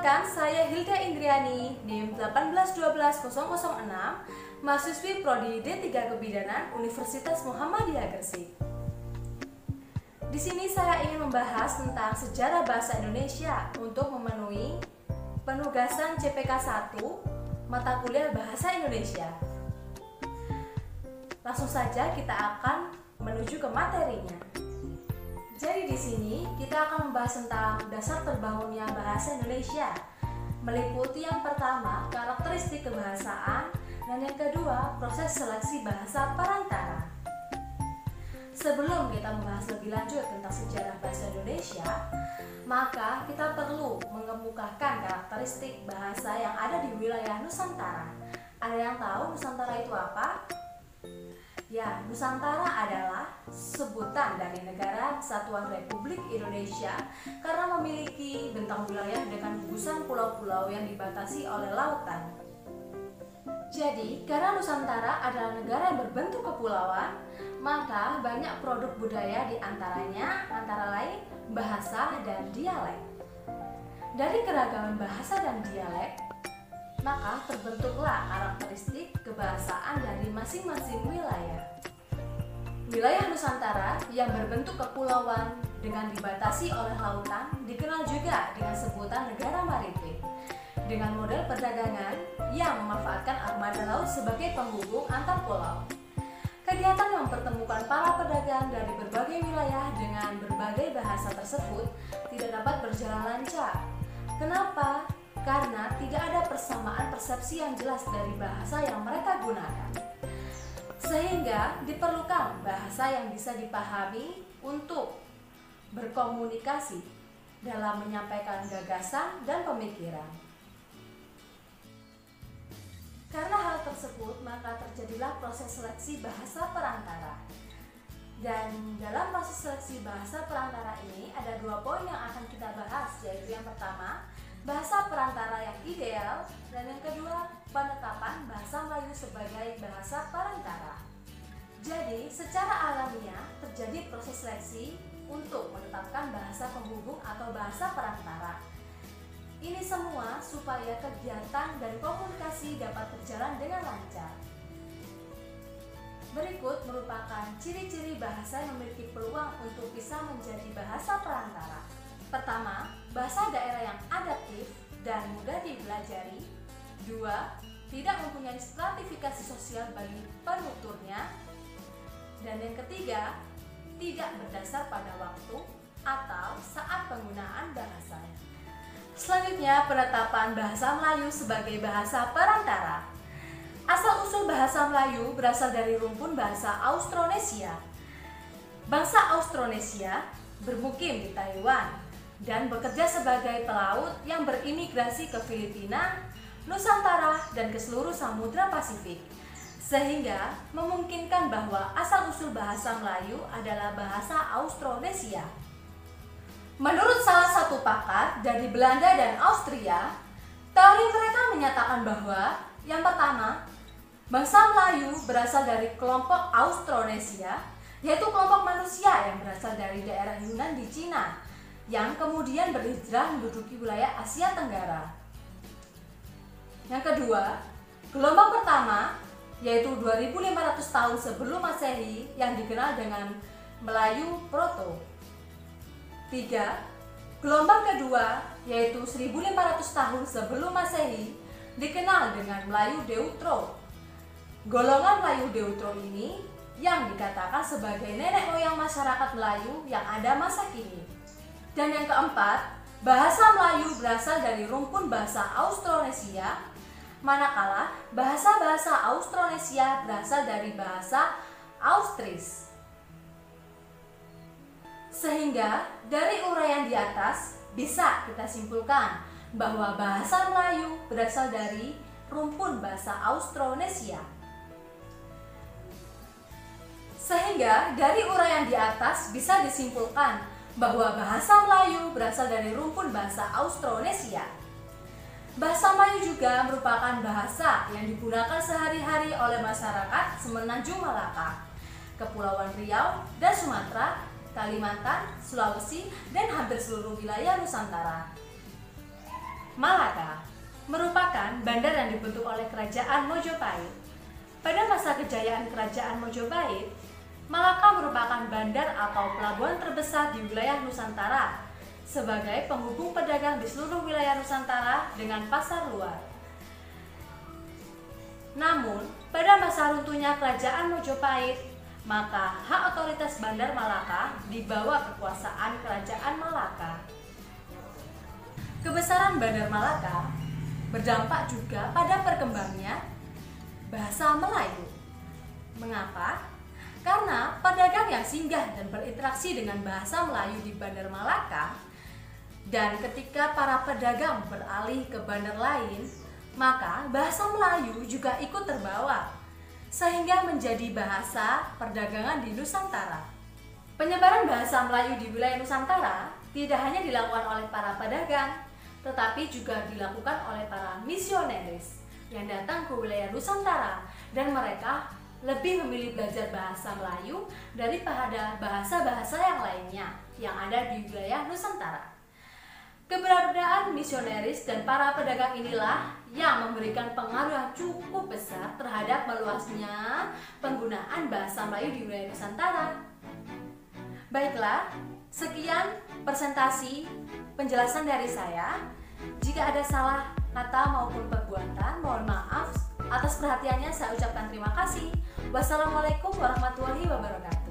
Perkenalkan, saya Hilda Indriani, NIM 1812006, mahasiswi Prodi D3 Kebidanan Universitas Muhammadiyah Gresik. Di sini saya ingin membahas tentang sejarah bahasa Indonesia untuk memenuhi penugasan CPK 1 mata kuliah Bahasa Indonesia. Langsung saja kita akan menuju ke materinya. Jadi di sini kita akan membahas tentang dasar terbangunnya bahasa Indonesia, meliputi yang pertama karakteristik kebahasaan dan yang kedua proses seleksi bahasa perantara. Sebelum kita membahas lebih lanjut tentang sejarah bahasa Indonesia, maka kita perlu mengemukakan karakteristik bahasa yang ada di wilayah Nusantara. Ada yang tahu Nusantara itu apa? Ya, Nusantara adalah sebutan dari Negara Kesatuan Republik Indonesia karena memiliki bentang wilayah dengan gugusan pulau-pulau yang dibatasi oleh lautan. Jadi, karena Nusantara adalah negara yang berbentuk kepulauan, maka banyak produk budaya di antaranya antara lain bahasa dan dialek. Dari keragaman bahasa dan dialek, maka terbentuklah karakteristik kebahasaan dari masing-masing wilayah. Wilayah Nusantara yang berbentuk kepulauan dengan dibatasi oleh lautan dikenal juga dengan sebutan negara maritim, dengan model perdagangan yang memanfaatkan armada laut sebagai penghubung antar pulau. Kegiatan yang mempertemukan para pedagang dari berbagai wilayah dengan berbagai bahasa tersebut tidak dapat berjalan lancar. Kenapa? Karena tidak ada persamaan persepsi yang jelas dari bahasa yang mereka gunakan. Sehingga diperlukan bahasa yang bisa dipahami untuk berkomunikasi dalam menyampaikan gagasan dan pemikiran. Karena hal tersebut, maka terjadilah proses seleksi bahasa perantara. Dan dalam proses seleksi bahasa perantara ini ada 2 poin yang akan kita bahas, yaitu yang pertama, bahasa perantara yang ideal, dan yang kedua, penetapan bahasa Melayu sebagai bahasa perantara. Jadi, secara alamiah terjadi proses seleksi untuk menetapkan bahasa penghubung atau bahasa perantara. Ini semua supaya kegiatan dan komunikasi dapat berjalan dengan lancar. Berikut merupakan ciri-ciri bahasa yang memiliki peluang untuk bisa menjadi bahasa perantara. Pertama, bahasa daerah yang adaptif dan mudah dipelajari. 2. Tidak mempunyai stratifikasi sosial bagi penuturnya. Dan yang ketiga, tidak berdasar pada waktu atau saat penggunaan bahasanya. Selanjutnya, penetapan bahasa Melayu sebagai bahasa perantara. Asal-usul bahasa Melayu berasal dari rumpun bahasa Austronesia. Bangsa Austronesia bermukim di Taiwan dan bekerja sebagai pelaut yang berimigrasi ke Filipina, Nusantara, dan ke seluruh Samudra Pasifik, sehingga memungkinkan bahwa asal-usul bahasa Melayu adalah bahasa Austronesia. Menurut salah satu pakar dari Belanda dan Austria, teori mereka menyatakan bahwa yang pertama, bangsa Melayu berasal dari kelompok Austronesia, yaitu kelompok manusia yang berasal dari daerah Yunan di Cina, yang kemudian berhijrah menduduki wilayah Asia Tenggara. Yang kedua, gelombang pertama, yaitu 2500 tahun sebelum Masehi yang dikenal dengan Melayu Proto. 3. Gelombang kedua, yaitu 1500 tahun sebelum Masehi, dikenal dengan Melayu Deutero. Golongan Melayu Deutero ini yang dikatakan sebagai nenek moyang masyarakat Melayu yang ada masa kini. Dan yang keempat, bahasa Melayu berasal dari rumpun bahasa Austronesia, manakala bahasa-bahasa Austronesia berasal dari bahasa Austris. Sehingga dari uraian di atas bisa kita simpulkan bahwa bahasa Melayu berasal dari rumpun bahasa Austronesia. Sehingga dari uraian di atas bisa disimpulkan bahwa bahasa Melayu berasal dari rumpun bahasa Austronesia. Bahasa Melayu juga merupakan bahasa yang digunakan sehari-hari oleh masyarakat Semenanjung Malaka, Kepulauan Riau dan Sumatera, Kalimantan, Sulawesi, dan hampir seluruh wilayah Nusantara. Malaka merupakan bandar yang dibentuk oleh Kerajaan Mojopahit. Pada masa kejayaan Kerajaan Mojopahit, Malaka merupakan bandar atau pelabuhan terbesar di wilayah Nusantara sebagai penghubung pedagang di seluruh wilayah Nusantara dengan pasar luar. Namun, pada masa runtuhnya Kerajaan Mojopahit, maka hak otoritas Bandar Malaka dibawa kekuasaan Kerajaan Malaka. Kebesaran Bandar Malaka berdampak juga pada berkembangnya bahasa Melayu. Mengapa? Karena pedagang yang singgah dan berinteraksi dengan bahasa Melayu di Bandar Malaka, dan ketika para pedagang beralih ke bandar lain, maka bahasa Melayu juga ikut terbawa, sehingga menjadi bahasa perdagangan di Nusantara. Penyebaran bahasa Melayu di wilayah Nusantara tidak hanya dilakukan oleh para pedagang, tetapi juga dilakukan oleh para misionaris yang datang ke wilayah Nusantara, dan mereka lebih memilih belajar bahasa Melayu daripada bahasa-bahasa yang lainnya yang ada di wilayah Nusantara. Keberadaan misionaris dan para pedagang inilah yang memberikan pengaruh yang cukup besar terhadap meluasnya penggunaan bahasa Melayu di wilayah Nusantara. Baiklah, sekian presentasi penjelasan dari saya. Jika ada salah kata maupun perbuatan, mohon maaf. Atas perhatiannya saya ucapkan terima kasih. Wassalamualaikum warahmatullahi wabarakatuh.